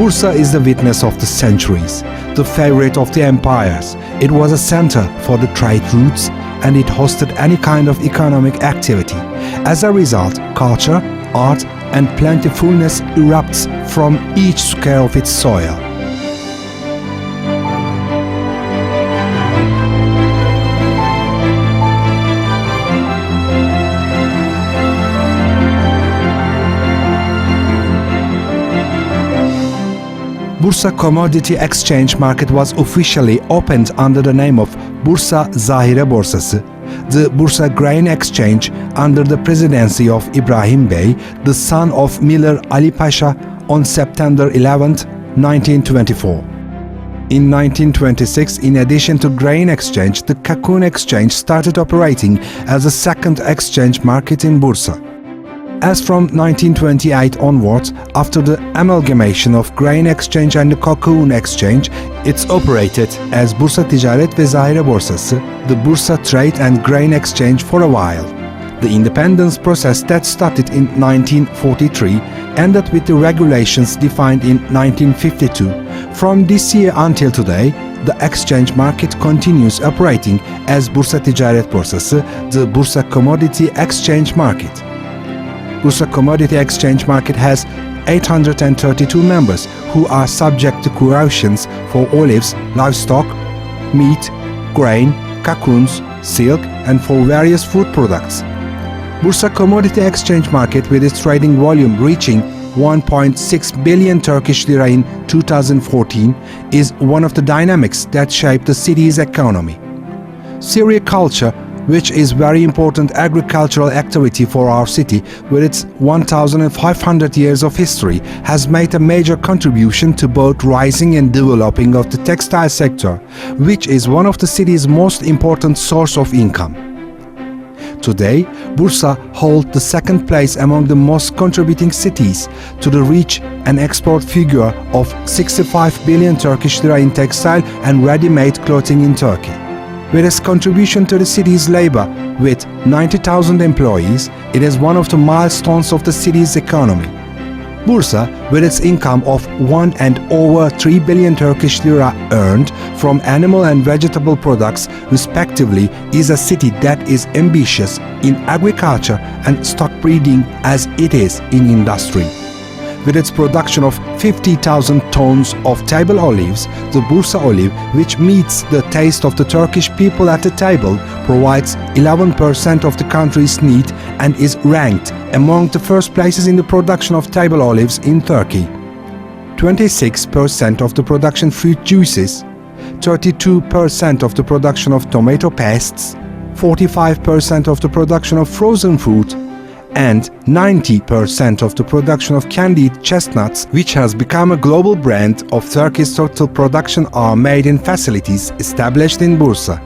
Bursa is the witness of the centuries, the favorite of the empires. It was a center for the trade routes and it hosted any kind of economic activity. As a result, culture, art and plentifulness erupts from each square of its soil. Bursa Commodity Exchange Market was officially opened under the name of Bursa Zahire Borsası, the Bursa Grain Exchange under the presidency of Ibrahim Bey, the son of Miller Ali Pasha, on September 11, 1924. In 1926, in addition to grain exchange, the cocoon exchange started operating as a second exchange market in Bursa. As from 1928 onwards, after the amalgamation of grain exchange and the cocoon exchange, it's operated as Bursa Ticaret ve Zahire Borsası, the Bursa Trade and Grain Exchange for a while. The independence process that started in 1943 ended with the regulations defined in 1952. From this year until today, the exchange market continues operating as Bursa Ticaret Borsası, the Bursa Commodity Exchange Market. Bursa Commodity Exchange Market has 832 members who are subject to quotations for olives, livestock, meat, grain, cocoons, silk and for various food products. Bursa Commodity Exchange Market, with its trading volume reaching 1.6 billion Turkish lira in 2014, is one of the dynamics that shape the city's economy. Sericulture, which is very important agricultural activity for our city with its 1,500 years of history, has made a major contribution to both rising and developing of the textile sector, which is one of the city's most important source of income. Today, Bursa holds the second place among the most contributing cities to the reach and export figure of 65 billion Turkish lira in textile and ready-made clothing in Turkey. With its contribution to the city's labor, with 90,000 employees, it is one of the milestones of the city's economy. Bursa, with its income of 1 and over 3 billion Turkish lira earned from animal and vegetable products respectively, is a city that is ambitious in agriculture and stock breeding as it is in industry. With its production of 50,000 tons of table olives, the Bursa olive, which meets the taste of the Turkish people at the table, provides 11% of the country's need and is ranked among the first places in the production of table olives in Turkey. 26% of the production fruit juices, 32% of the production of tomato pastes, 45% of the production of frozen fruit, and 90% of the production of candied chestnuts, which has become a global brand of Turkey's total production, are made in facilities established in Bursa.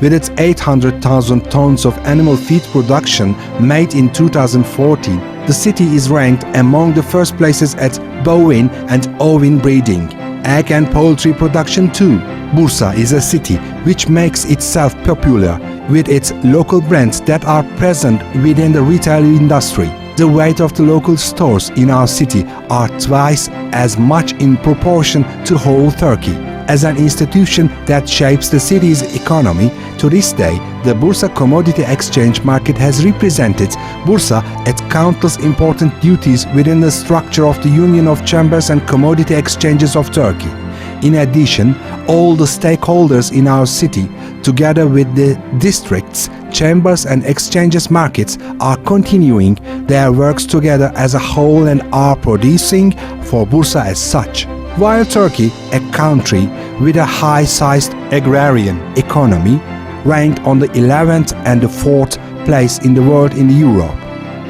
With its 800,000 tons of animal feed production made in 2014, the city is ranked among the first places at bovine and ovine breeding, egg and poultry production too. Bursa is a city which makes itself popular with its local brands that are present within the retail industry. The weight of the local stores in our city are twice as much in proportion to whole Turkey. As an institution that shapes the city's economy, to this day, the Bursa Commodity Exchange Market has represented Bursa at countless important duties within the structure of the Union of Chambers and Commodity Exchanges of Turkey. In addition, all the stakeholders in our city, together with the districts, chambers and exchanges markets, are continuing their works together as a whole and are producing for Bursa as such. While Turkey, a country with a high-sized agrarian economy, ranked on the 11th and the 4th place in the world in Europe.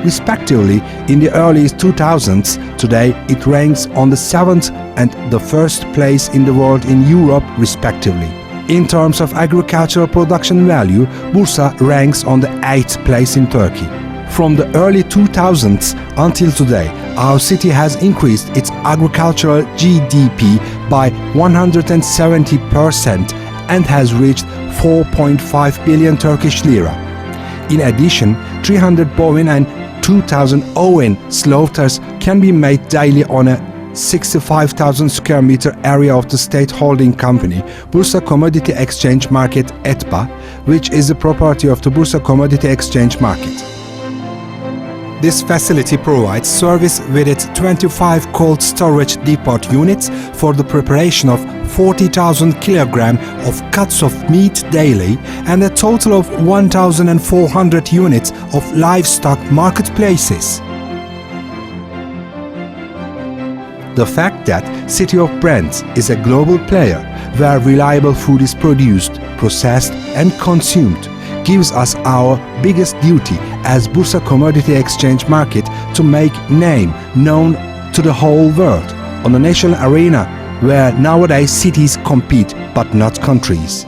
respectively in the early 2000s. Today it ranks on the 7th and the 1st place in the world in Europe, respectively. In terms of agricultural production value, Bursa ranks on the 8th place in Turkey. From the early 2000s until today, our city has increased its agricultural GDP by 170% and has reached 4.5 billion Turkish lira. In addition, 300 bovine and 2,000 ovine slaughters can be made daily on a 65,000 square meter area of the state holding company, Bursa Commodity Exchange Market (ETBA), which is the property of the Bursa Commodity Exchange Market. This facility provides service with its 25 cold storage depot units for the preparation of 40,000 kilograms of cuts of meat daily and a total of 1,400 units of livestock marketplaces. The fact that City of Brands is a global player where reliable food is produced, processed and consumed gives us our biggest duty as Bursa Commodity Exchange Market to make name known to the whole world on the national arena where nowadays cities compete but not countries.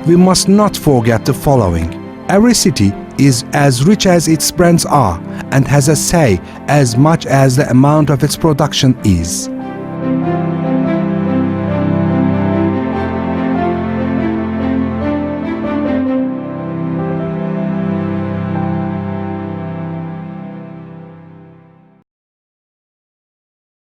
We must not forget the following. Every city is as rich as its brands are and has a say as much as the amount of its production is.